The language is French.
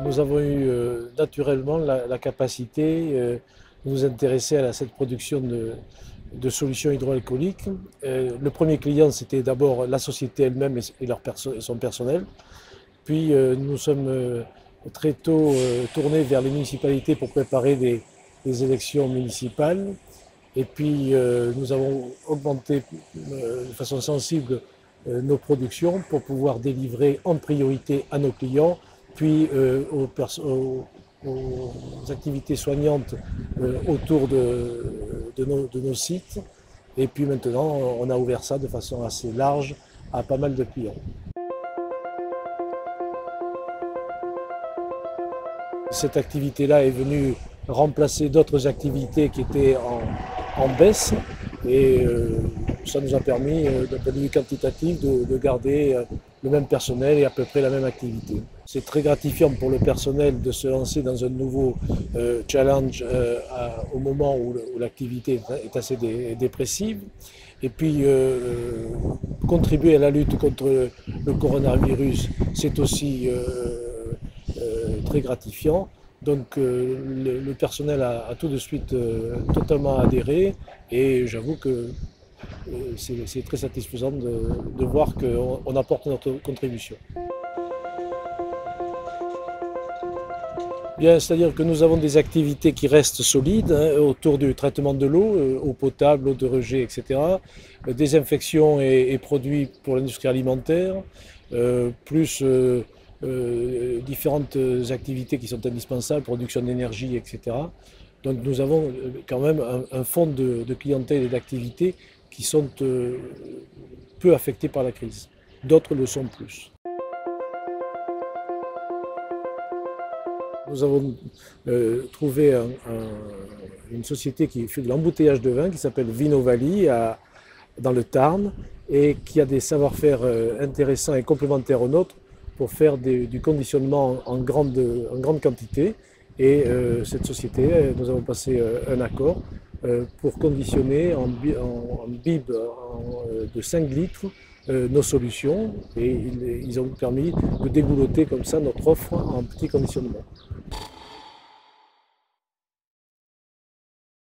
Nous avons eu naturellement la capacité de nous intéresser à cette production de solutions hydroalcooliques. Le premier client, c'était d'abord la société elle-même et son personnel. Puis nous sommes très tôt tournés vers les municipalités pour préparer des élections municipales. Et puis nous avons augmenté de façon sensible nos productions pour pouvoir délivrer en priorité à nos clients, puis aux activités soignantes autour de nos sites. Et puis maintenant, on a ouvert ça de façon assez large à pas mal de clients. Cette activité-là est venue remplacer d'autres activités qui étaient en baisse et ça nous a permis, d'un point de vue quantitatif, de garder le même personnel et à peu près la même activité. C'est très gratifiant pour le personnel de se lancer dans un nouveau challenge au moment où l'activité est assez dépressive. Et puis contribuer à la lutte contre le coronavirus, c'est aussi très gratifiant. Donc le personnel a tout de suite totalement adhéré et j'avoue que c'est très satisfaisant de voir qu'on apporte notre contribution. Bien, c'est-à-dire que nous avons des activités qui restent solides autour du traitement de l'eau, eau potable, eau de rejet, etc. Désinfection et produits pour l'industrie alimentaire, plus différentes activités qui sont indispensables, production d'énergie, etc. Donc nous avons quand même un fonds de clientèle et d'activités qui sont peu affectés par la crise. D'autres le sont plus. Nous avons trouvé une société qui fait de l'embouteillage de vin qui s'appelle Vinovali dans le Tarn et qui a des savoir-faire intéressants et complémentaires aux nôtres pour faire du conditionnement en grande quantité. Et cette société, nous avons passé un accord pour conditionner en bibes de 5 litres nos solutions et ils ont permis de dégoulotter comme ça notre offre en petit conditionnement.